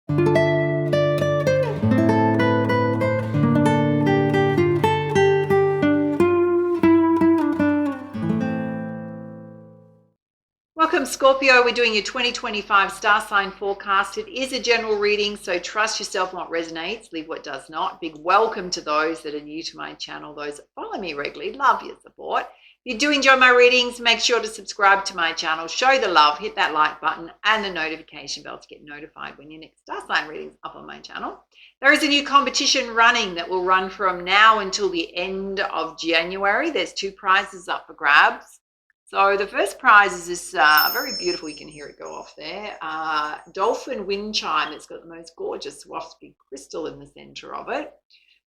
Welcome, Scorpio. We're doing your 2025 star sign forecast. It is a general reading, so trust yourself on what resonates, leave what does not. Big welcome to those that are new to my channel, those that follow me regularly. Love your support. If you do enjoy my readings, make sure to subscribe to my channel, show the love, hit that like button and the notification bell to get notified when your next star sign reading is up on my channel. There is a new competition running that will run from now until the end of January. There's 2 prizes up for grabs. So the first prize is this very beautiful, you can hear it go off there, dolphin wind chime. It's got the most gorgeous waspy crystal in the center of it.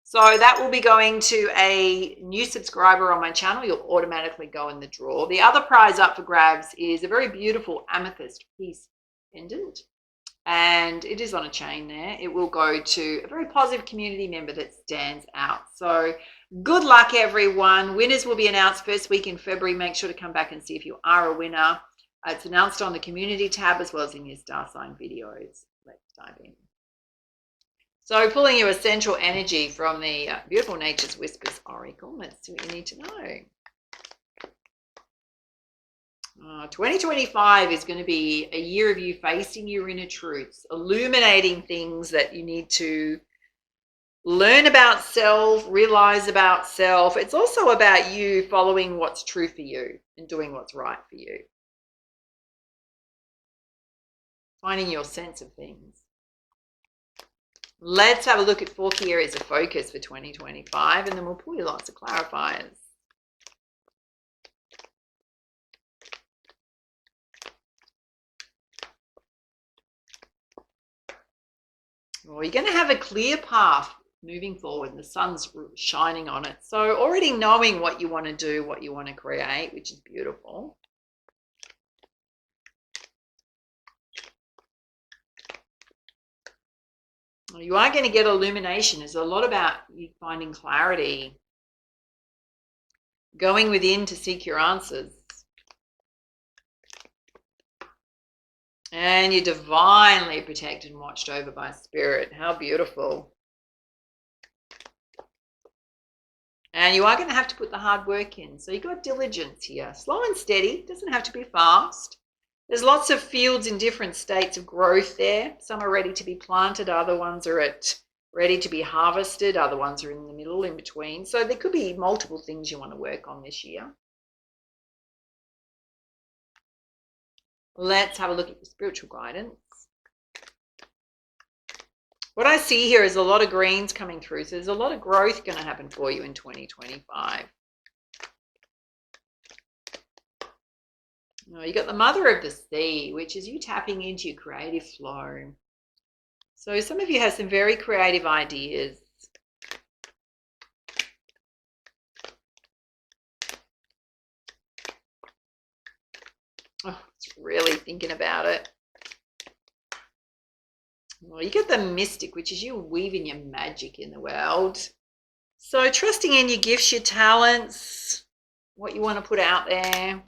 So that will be going to a new subscriber on my channel. You'll automatically go in the draw. The other prize up for grabs is a very beautiful amethyst piece pendant. And it is on a chain there. It will go to a very positive community member that stands out. So good luck, everyone. Winners will be announced first week in February. Make sure to come back and see if you are a winner. It's announced on the community tab as well as in your star sign videos. Let's dive in. So pulling your essential energy from the beautiful Nature's Whispers Oracle. Let's see what you need to know. 2025 is going to be a year of you facing your inner truths, illuminating things that you need to learn about self, realize about self. It's also about you following what's true for you and doing what's right for you. Finding your sense of things. Let's have a look at 4 key areas of focus for 2025, and then we'll pull you lots of clarifiers. Well, you're going to have a clear path moving forward, and the sun's shining on it. So already knowing what you want to do, what you want to create, which is beautiful. Well, you are going to get illumination. There's a lot about you finding clarity, going within to seek your answers. And you're divinely protected and watched over by spirit. How beautiful. And you are going to have to put the hard work in. So you've got diligence here. Slow and steady. Doesn't have to be fast. There's lots of fields in different states of growth there. Some are ready to be planted. Other ones are ready to be harvested. Other ones are in the middle, in between. So there could be multiple things you want to work on this year. Let's have a look at your spiritual guidance. What I see here is a lot of greens coming through. So there's a lot of growth going to happen for you in 2025. Oh, you got the Mother of the Sea, which is you tapping into your creative flow. So some of you have some very creative ideas. Oh, it's really thinking about it. Well, you get the Mystic, which is you weaving your magic in the world. So trusting in your gifts, your talents, what you want to put out there.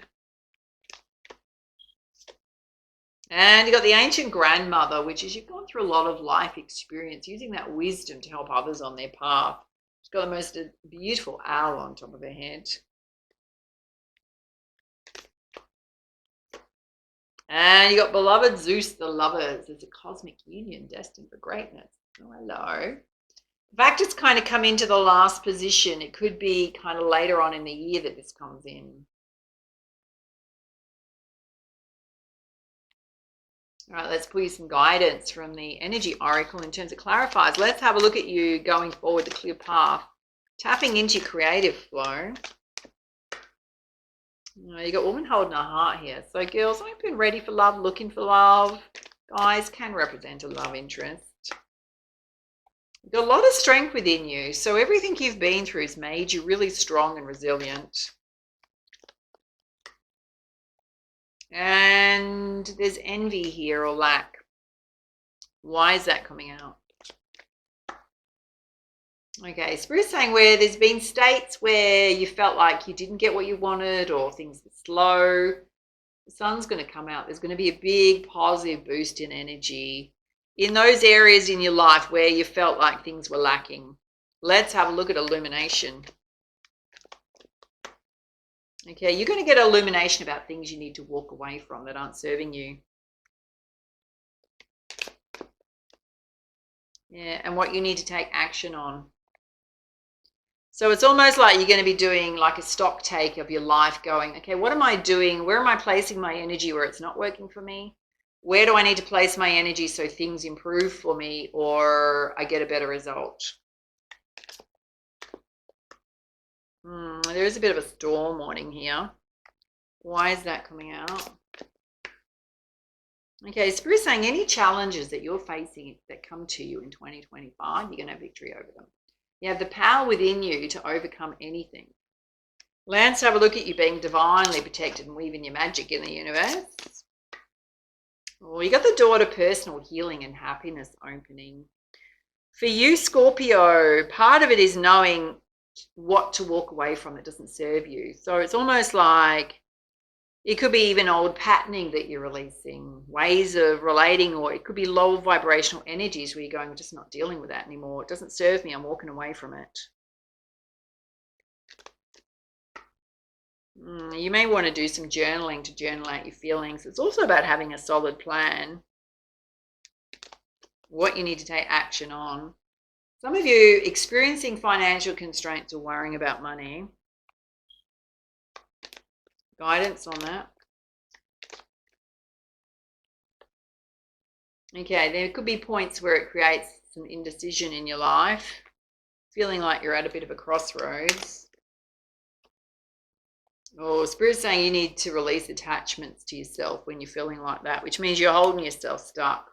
And you got the Ancient Grandmother, which is you've gone through a lot of life experience, using that wisdom to help others on their path. She's got the most beautiful owl on top of her head. And you got beloved Zeus, the lovers. It's a cosmic union destined for greatness. Oh, hello. In fact, it's kind of come into the last position. It could be kind of later on in the year that this comes in. All right, let's pull you some guidance from the Energy Oracle in terms of clarifiers. Let's have a look at you going forward, the clear path. Tapping into your creative flow. You got woman holding a heart here. So girls, open, ready for love, looking for love. Guys can represent a love interest. You've got a lot of strength within you. So everything you've been through has made you really strong and resilient. And there's envy here or lack. Why is that coming out? Okay, Spirit's saying where there's been states where you felt like you didn't get what you wanted or things were slow. The sun's going to come out. There's going to be a big positive boost in energy. in those areas in your life where you felt like things were lacking. Let's have a look at illumination. Okay, you're going to get illumination about things you need to walk away from that aren't serving you. Yeah, and what you need to take action on. So it's almost like you're going to be doing like a stock take of your life, going, okay, what am I doing? Where am I placing my energy where it's not working for me? Where do I need to place my energy so things improve for me or I get a better result? There is a bit of a storm warning here. Why is that coming out? Okay, Spirit's saying any challenges that you're facing that come to you in 2025, you're going to have victory over them. You have the power within you to overcome anything. Let's have a look at you being divinely protected and weaving your magic in the universe. Well, you got the door to personal healing and happiness opening. For you, Scorpio, part of it is knowing what to walk away from that doesn't serve you. So it's almost like it could be even old patterning that you're releasing, ways of relating, or it could be low vibrational energies where you're going, I'm just not dealing with that anymore. It doesn't serve me. I'm walking away from it. You may want to do some journaling to journal out your feelings. It's also about having a solid plan, what you need to take action on. Some of you experiencing financial constraints or worrying about money. Guidance on that. Okay, there could be points where it creates some indecision in your life, feeling like you're at a bit of a crossroads. Or Spirit's saying you need to release attachments to yourself when you're feeling like that, which means you're holding yourself stuck.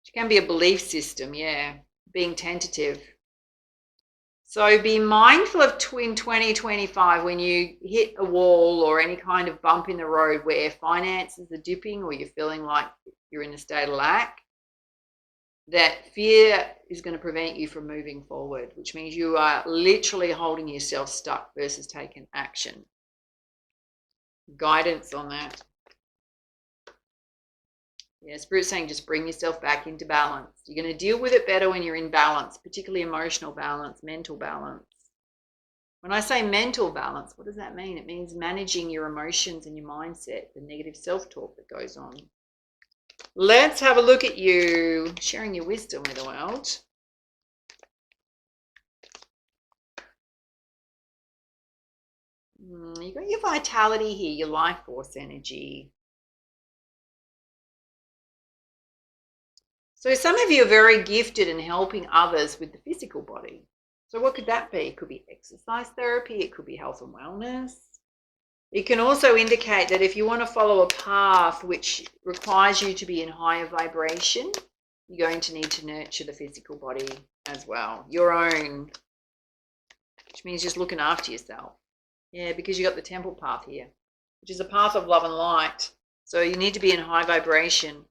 It can be a belief system, yeah, being tentative. So be mindful of in 2025 when you hit a wall or any kind of bump in the road where finances are dipping or you're feeling like you're in a state of lack, that fear is going to prevent you from moving forward, which means you are literally holding yourself stuck versus taking action. Guidance on that. Yeah, Spirit's saying just bring yourself back into balance. You're going to deal with it better when you're in balance, particularly emotional balance, mental balance. When I say mental balance, what does that mean? It means managing your emotions and your mindset, the negative self-talk that goes on. Let's have a look at you sharing your wisdom with the world. You've got your vitality here, your life force energy. So some of you are very gifted in helping others with the physical body. So what could that be? It could be exercise therapy. It could be health and wellness. It can also indicate that if you want to follow a path which requires you to be in higher vibration, you're going to need to nurture the physical body as well, your own, which means just looking after yourself. Yeah, because you got the temple path here, which is a path of love and light. So you need to be in high vibration.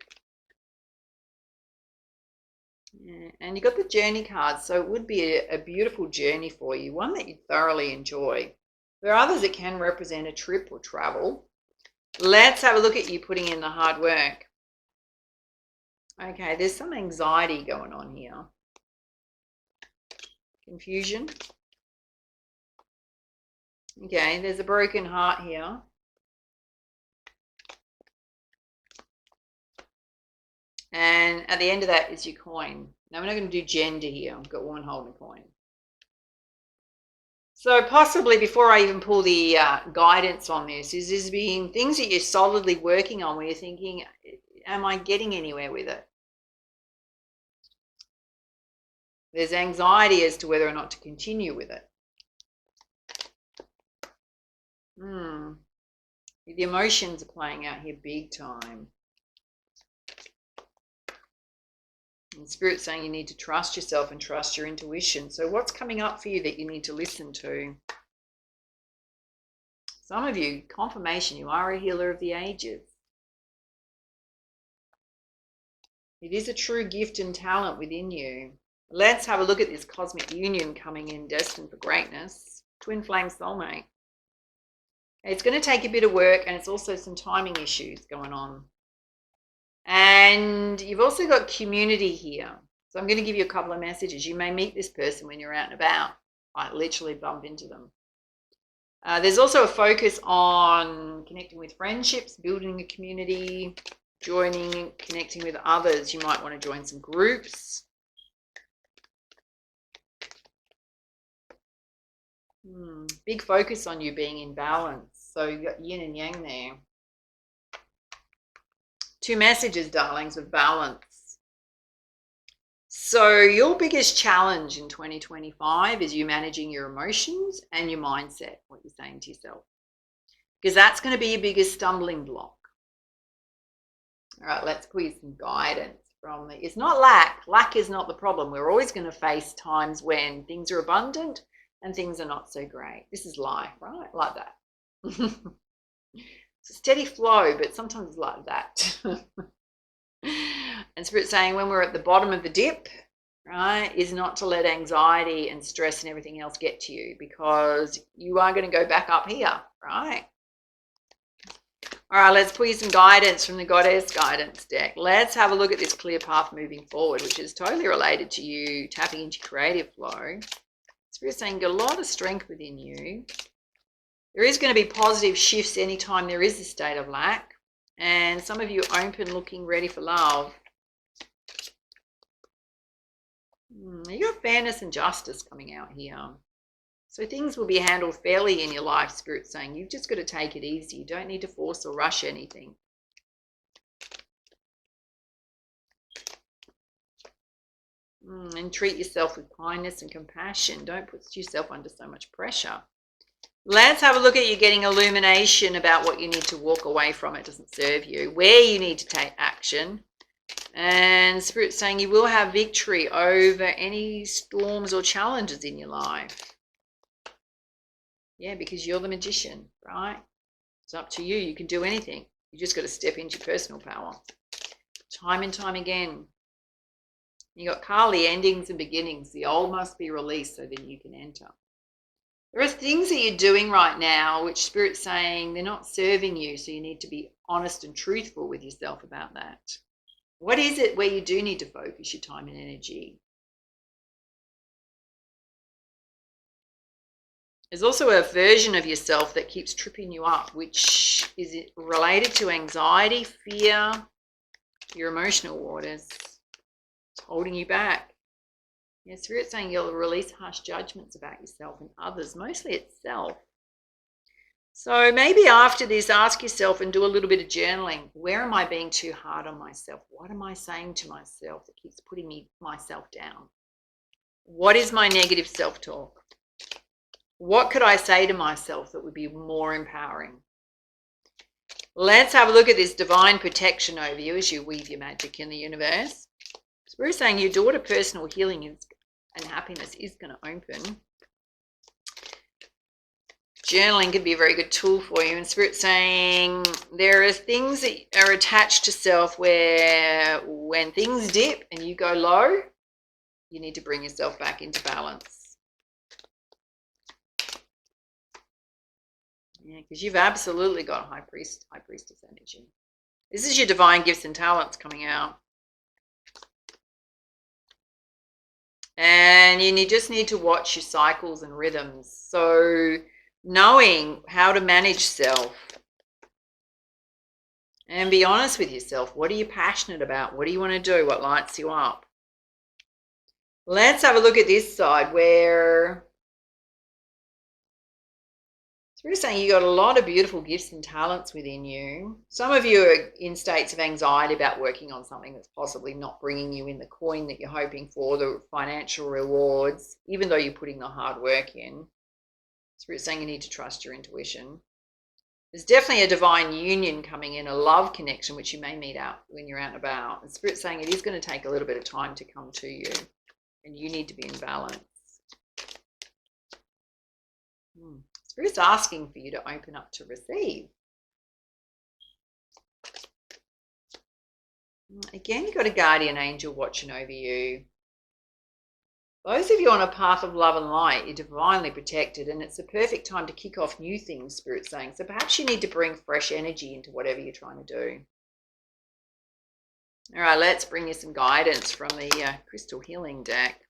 Yeah, and you got the journey card, so it would be a beautiful journey for you, one that you thoroughly enjoy. There are others that can represent a trip or travel. Let's have a look at you putting in the hard work. Okay, there's some anxiety going on here. Confusion. Okay, there's a broken heart here. And at the end of that is your coin. Now we're not going to do gender here. I've got one holding a coin. So possibly before I even pull the guidance on this, is this being things that you're solidly working on where you're thinking, am I getting anywhere with it? There's anxiety as to whether or not to continue with it. The emotions are playing out here big time. And Spirit's saying you need to trust yourself and trust your intuition. So what's coming up for you that you need to listen to? Some of you, confirmation, you are a healer of the ages. It is a true gift and talent within you. Let's have a look at this cosmic union coming in, destined for greatness. Twin flame soulmate. It's going to take a bit of work, and it's also some timing issues going on. And you've also got community here. So I'm going to give you a couple of messages. You may meet this person when you're out and about. I literally bump into them. There's also a focus on connecting with friendships, building a community, joining, connecting with others. You might want to join some groups. Big focus on you being in balance. So you've got yin and yang there. Two messages, darlings, of balance. So your biggest challenge in 2025 is you managing your emotions and your mindset, what you're saying to yourself. Because that's going to be your biggest stumbling block. All right, let's put you some guidance from it. It's not lack. Lack is not the problem. We're always going to face times when things are abundant and things are not so great. This is life, right? Like that. It's a steady flow, but sometimes it's like that. And Spirit's saying when we're at the bottom of the dip, right, is not to let anxiety and stress and everything else get to you, because you are going to go back up here, right? All right, let's put you some guidance from the Goddess Guidance deck. Let's have a look at this clear path moving forward, which is totally related to you tapping into creative flow. Spirit's saying you've got a lot of strength within you. There is going to be positive shifts anytime there is a state of lack. And some of you are open, looking, ready for love. You got fairness and justice coming out here. So things will be handled fairly in your life, Spirit's saying. You've just got to take it easy. You don't need to force or rush anything. And treat yourself with kindness and compassion. Don't put yourself under so much pressure. Let's have a look at you getting illumination about what you need to walk away from. It doesn't serve you. Where you need to take action. And Spirit's saying you will have victory over any storms or challenges in your life. Yeah, because you're the magician, right? It's up to you. You can do anything. You just got to step into your personal power. Time and time again. You got Kali, endings and beginnings. The old must be released so that you can enter. There are things that you're doing right now which Spirit's saying they're not serving you, so you need to be honest and truthful with yourself about that. What is it where you do need to focus your time and energy? There's also a version of yourself that keeps tripping you up, which is related to anxiety, fear, your emotional waters. It's holding you back. Yeah, Spirit's saying you'll release harsh judgments about yourself and others, mostly itself. So maybe after this, ask yourself and do a little bit of journaling. Where am I being too hard on myself? What am I saying to myself that keeps putting myself down? What is my negative self-talk? What could I say to myself that would be more empowering? Let's have a look at this divine protection over you as you weave your magic in the universe. Spirit's saying your door to personal healing and happiness is going to open. Journaling can be a very good tool for you. And Spirit's saying there are things that are attached to self where when things dip and you go low, you need to bring yourself back into balance. Yeah, because you've absolutely got high priestess energy. This is your divine gifts and talents coming out. And you just need to watch your cycles and rhythms. So knowing how to manage self and be honest with yourself. What are you passionate about? What do you want to do? What lights you up? Let's have a look at this side where Spirit's saying you got a lot of beautiful gifts and talents within you. Some of you are in states of anxiety about working on something that's possibly not bringing you in the coin that you're hoping for, the financial rewards, even though you're putting the hard work in. Spirit's saying you need to trust your intuition. There's definitely a divine union coming in, a love connection, which you may meet out when you're out and about. And Spirit's saying it is going to take a little bit of time to come to you, and you need to be in balance. Spirit's asking for you to open up to receive. Again, you've got a guardian angel watching over you. Those of you on a path of love and light, you're divinely protected, and it's a perfect time to kick off new things, Spirit's saying. So perhaps you need to bring fresh energy into whatever you're trying to do. All right, let's bring you some guidance from the Crystal Healing deck.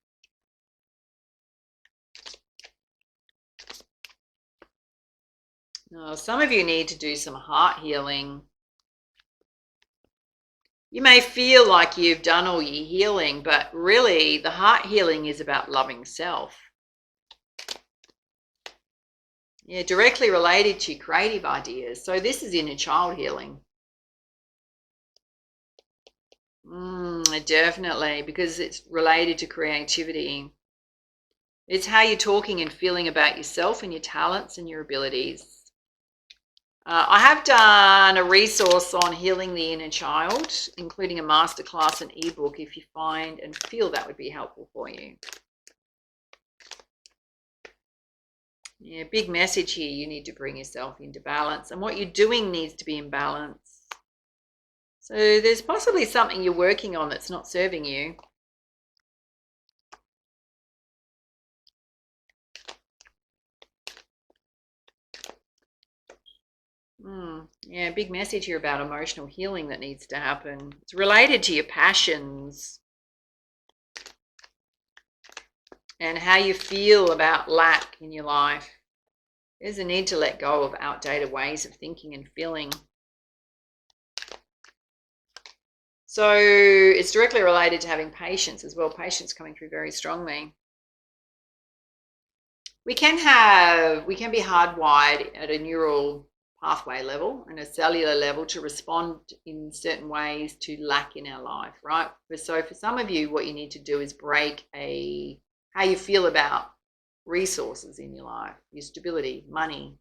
Now, some of you need to do some heart healing. You may feel like you've done all your healing, but really the heart healing is about loving self. Yeah, directly related to creative ideas. So this is inner child healing. Definitely, because it's related to creativity. It's how you're talking and feeling about yourself and your talents and your abilities. I have done a resource on healing the inner child, including a masterclass and ebook if you find and feel that would be helpful for you. Yeah, big message here. You need to bring yourself into balance, and what you're doing needs to be in balance. So there's possibly something you're working on that's not serving you. Yeah, big message here about emotional healing that needs to happen. It's related to your passions and how you feel about lack in your life. There's a need to let go of outdated ways of thinking and feeling. So it's directly related to having patience as well. Patience coming through very strongly. We can be hardwired at a neural pathway level and a cellular level to respond in certain ways to lack in our life, right? So for some of you, what you need to do is break how you feel about resources in your life, your stability, money,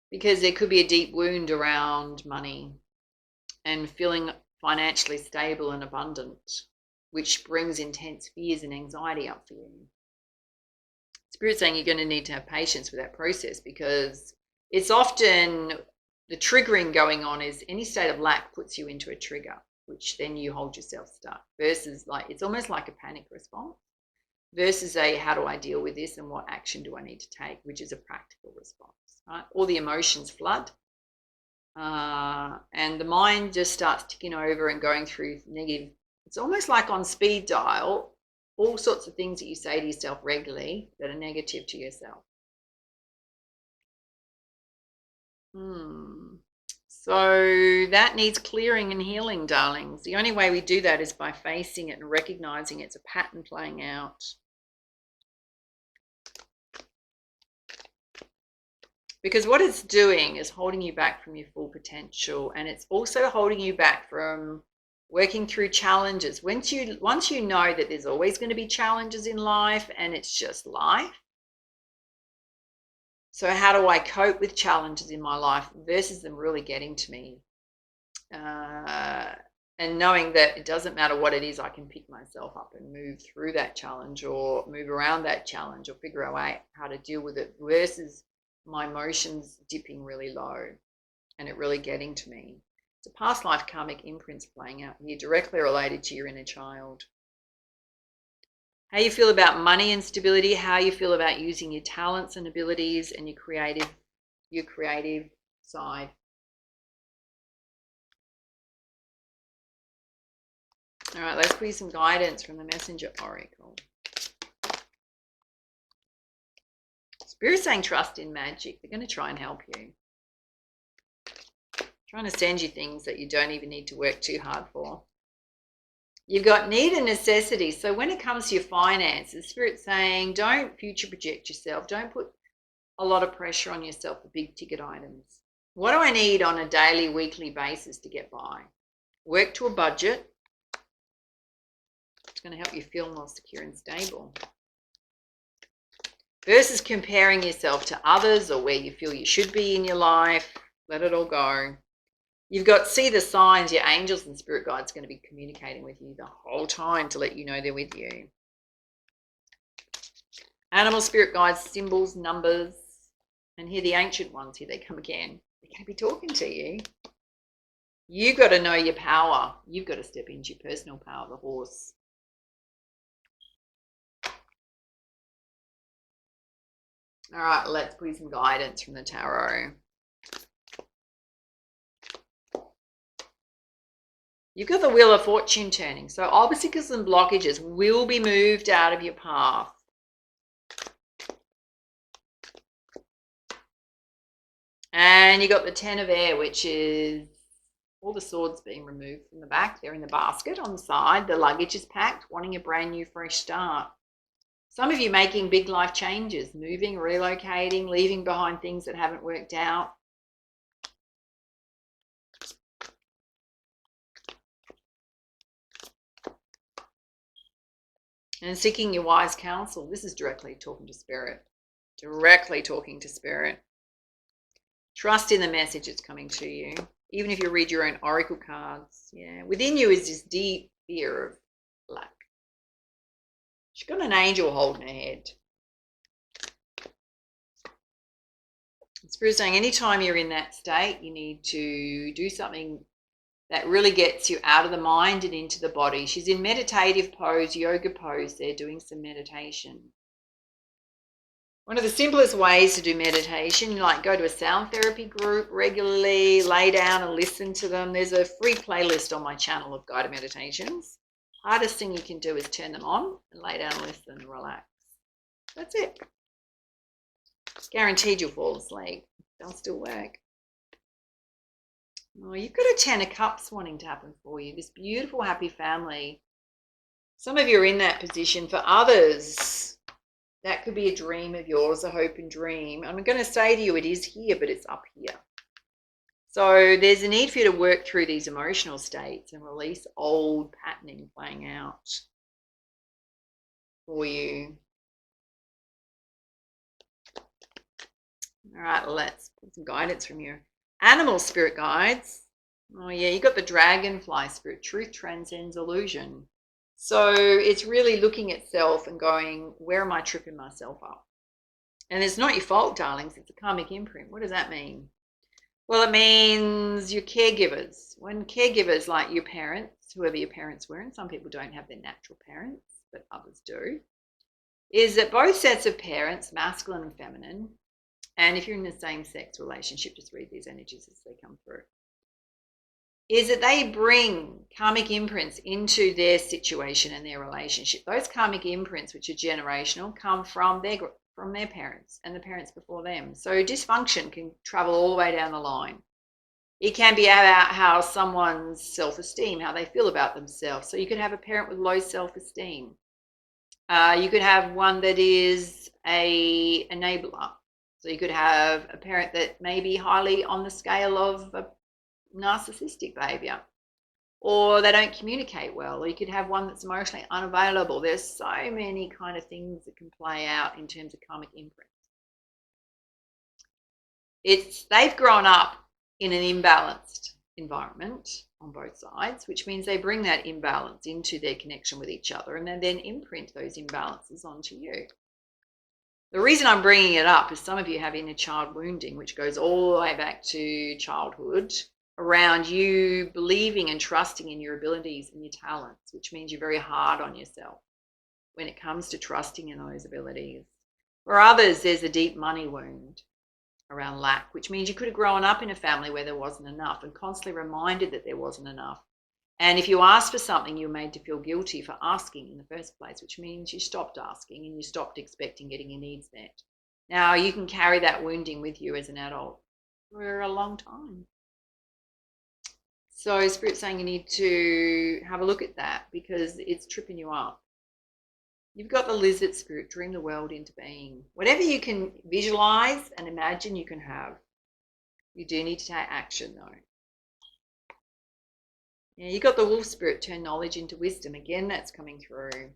because there could be a deep wound around money and feeling financially stable and abundant, which brings intense fears and anxiety up for you. Spirit's saying you're going to need to have patience with that process, because it's often the triggering going on is any state of lack puts you into a trigger, which then you hold yourself stuck, versus like it's almost like a panic response versus a how do I deal with this and what action do I need to take, which is a practical response, right? All the emotions flood and the mind just starts ticking over and going through negative. It's almost like on speed dial, all sorts of things that you say to yourself regularly that are negative to yourself. So that needs clearing and healing, darlings. The only way we do that is by facing it and recognizing it's a pattern playing out. Because what it's doing is holding you back from your full potential, and it's also holding you back from working through challenges. Once you know that there's always going to be challenges in life and it's just life. So how do I cope with challenges in my life versus them really getting to me? And knowing that it doesn't matter what it is, I can pick myself up and move through that challenge or move around that challenge or figure out how to deal with it versus my emotions dipping really low and it really getting to me. It's a past life karmic imprints playing out here, directly related to your inner child. How you feel about money and stability, how you feel about using your talents and abilities and your creative side. All right, let's put some guidance from the Messenger Oracle. Spirit's saying trust in magic. They're going to try and help you. Trying to send you things that you don't even need to work too hard for. You've got need and necessity. So when it comes to your finances, Spirit's saying don't future project yourself. Don't put a lot of pressure on yourself for big ticket items. What do I need on a daily, weekly basis to get by? Work to a budget. It's going to help you feel more secure and stable. Versus comparing yourself to others or where you feel you should be in your life. Let it all go. You've got see the signs. Your angels and spirit guides are going to be communicating with you the whole time to let you know they're with you. Animal spirit guides, symbols, numbers. And here the ancient ones, here they come again. They're going to be talking to you. You've got to know your power. You've got to step into your personal power, the horse. All right, let's put some guidance from the tarot. You've got the Wheel of Fortune turning. So obstacles and blockages will be moved out of your path. And you got the Ten of Air, which is all the swords being removed from the back. They're in the basket on the side. The luggage is packed, wanting a brand new, fresh start. Some of you making big life changes, moving, relocating, leaving behind things that haven't worked out. And seeking your wise counsel. This is directly talking to spirit. Directly talking to spirit. Trust in the message that's coming to you. Even if you read your own oracle cards. Yeah. Within you is this deep fear of lack. She's got an angel holding her head. Spirit's saying anytime you're in that state, you need to do something that really gets you out of the mind and into the body. She's in meditative pose, yoga pose. They're doing some meditation. One of the simplest ways to do meditation, like go to a sound therapy group regularly, lay down and listen to them. There's a free playlist on my channel of guided meditations. Hardest thing you can do is turn them on and lay down and listen and relax. That's it. It's guaranteed you'll fall asleep. They'll still work. Oh, you've got a Ten of Cups wanting to happen for you. This beautiful, happy family. Some of you are in that position. For others, that could be a dream of yours, a hope and dream. I'm going to say to you, it is here, but it's up here. So there's a need for you to work through these emotional states and release old patterning playing out for you. All right, let's put some guidance from your animal spirit guides. Oh yeah, you got the dragonfly spirit. Truth transcends illusion. So it's really looking at self and going, where am I tripping myself up? And it's not your fault, darlings. It's a karmic imprint. What does that mean? Well, it means your caregivers. When caregivers, like your parents, whoever your parents were, and some people don't have their natural parents, but others do, is that both sets of parents, masculine and feminine, and if you're in the same sex relationship, just read these energies as they come through, is that they bring karmic imprints into their situation and their relationship. Those karmic imprints, which are generational, come from their parents and the parents before them. So dysfunction can travel all the way down the line. It can be about how someone's self-esteem, how they feel about themselves. So you could have a parent with low self-esteem. You could have one that is an enabler. So you could have a parent that may be highly on the scale of a narcissistic behavior, or they don't communicate well, or you could have one that's emotionally unavailable. There's so many kind of things that can play out in terms of karmic imprints. They've grown up in an imbalanced environment on both sides, which means they bring that imbalance into their connection with each other and then imprint those imbalances onto you. The reason I'm bringing it up is some of you have inner child wounding, which goes all the way back to childhood, around you believing and trusting in your abilities and your talents, which means you're very hard on yourself when it comes to trusting in those abilities. For others, there's a deep money wound around lack, which means you could have grown up in a family where there wasn't enough and constantly reminded that there wasn't enough. And if you asked for something, you were made to feel guilty for asking in the first place, which means you stopped asking and you stopped expecting getting your needs met. Now, you can carry that wounding with you as an adult for a long time. So Spirit's saying you need to have a look at that because it's tripping you up. You've got the lizard spirit, dream the world into being. Whatever you can visualize and imagine, you can have. You do need to take action though. Yeah, you got the wolf spirit, turn knowledge into wisdom. Again, that's coming through.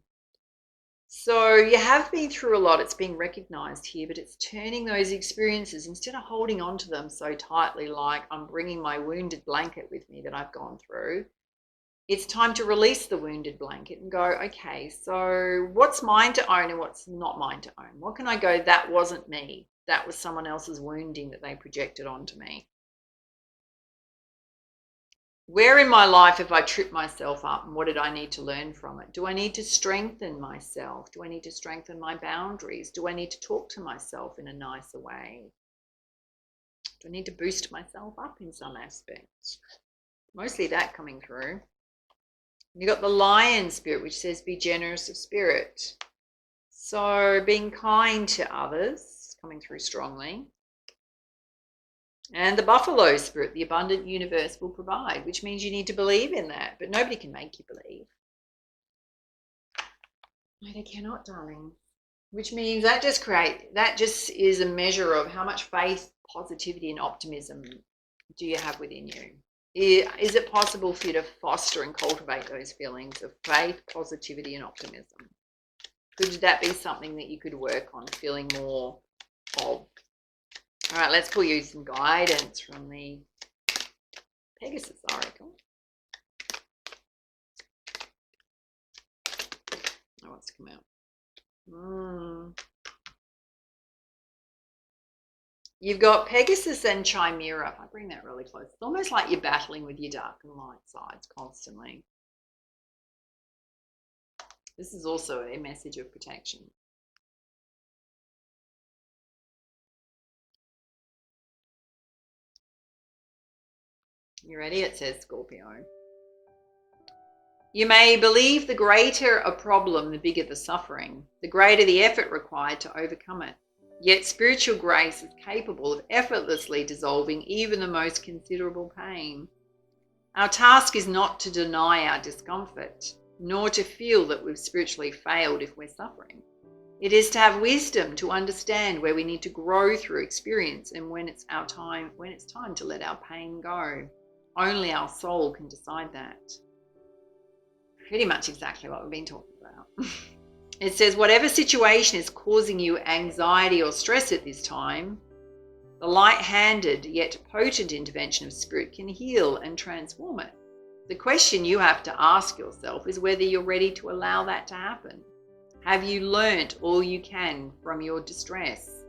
So you have been through a lot. It's being recognized here, but it's turning those experiences, instead of holding on to them so tightly, like I'm bringing my wounded blanket with me that I've gone through. It's time to release the wounded blanket and go, okay, so what's mine to own and what's not mine to own? What can I go, that wasn't me. That was someone else's wounding that they projected onto me. Where in my life have I tripped myself up and what did I need to learn from it? Do I need to strengthen myself? Do I need to strengthen my boundaries? Do I need to talk to myself in a nicer way? Do I need to boost myself up in some aspects? Mostly that coming through. You got the Lion spirit, which says be generous of spirit. So being kind to others, coming through strongly. And the Buffalo spirit, the abundant universe will provide, which means you need to believe in that, but nobody can make you believe. No, they cannot, darling. Which means that just is a measure of how much faith, positivity, and optimism do you have within you. Is it possible for you to foster and cultivate those feelings of faith, positivity, and optimism? Could that be something that you could work on feeling more of? All right, let's pull you some guidance from the Pegasus Oracle. Oh, what's come out? You've got Pegasus and Chimera. If I bring that really close, it's almost like you're battling with your dark and light sides constantly. This is also a message of protection. You ready? It says, Scorpio. You may believe the greater a problem, the bigger the suffering, the greater the effort required to overcome it. Yet spiritual grace is capable of effortlessly dissolving even the most considerable pain. Our task is not to deny our discomfort, nor to feel that we've spiritually failed if we're suffering. It is to have wisdom to understand where we need to grow through experience and when it's time to let our pain go. Only our soul can decide that. Pretty much exactly what we've been talking about. It says, whatever situation is causing you anxiety or stress at this time, the light-handed yet potent intervention of spirit can heal and transform it. The question you have to ask yourself is whether you're ready to allow that to happen. Have you learnt all you can from your distress?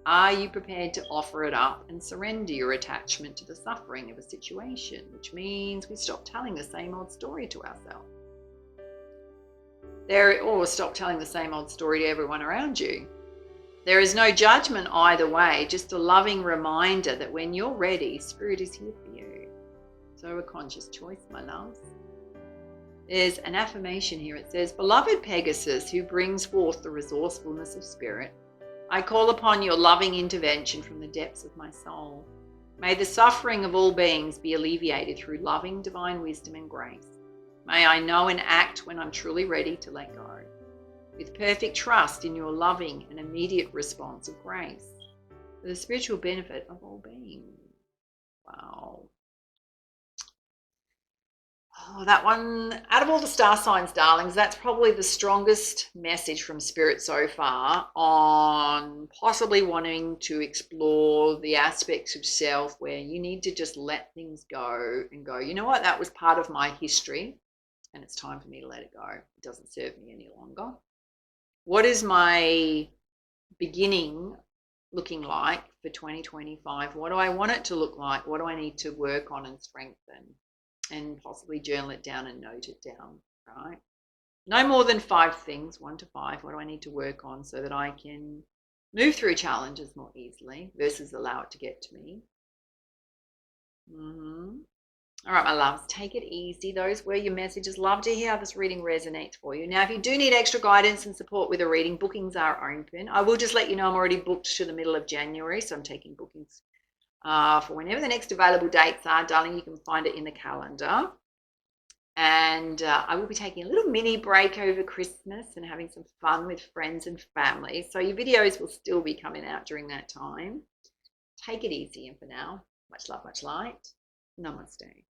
Are you prepared to offer it up and surrender your attachment to the suffering of a situation, which means we stop telling the same old story to ourselves. Or stop telling the same old story to everyone around you. There is no judgment either way, just a loving reminder that when you're ready, Spirit is here for you. So a conscious choice, my loves. There's an affirmation here. It says, Beloved Pegasus, who brings forth the resourcefulness of spirit, I call upon your loving intervention from the depths of my soul. May the suffering of all beings be alleviated through loving divine wisdom and grace. May I know and act when I'm truly ready to let go, with perfect trust in your loving and immediate response of grace, for the spiritual benefit of all beings. Wow. Oh, that one, out of all the star signs, darlings, that's probably the strongest message from Spirit so far on possibly wanting to explore the aspects of self where you need to just let things go and go, you know what, that was part of my history and it's time for me to let it go. It doesn't serve me any longer. What is my beginning looking like for 2025? What do I want it to look like? What do I need to work on and strengthen? And possibly journal it down and note it down, right? No more than 5 things, 1 to 5. What do I need to work on so that I can move through challenges more easily versus allow it to get to me? All right, my loves, take it easy. Those were your messages. Love to hear how this reading resonates for you. Now, if you do need extra guidance and support with a reading, bookings are open. I will just let you know I'm already booked to the middle of January, so I'm taking bookings for whenever the next available dates are, darling. You can find it in the calendar. And I will be taking a little mini break over Christmas and having some fun with friends and family. So your videos will still be coming out during that time. Take it easy, and for now, much love, much light. Namaste.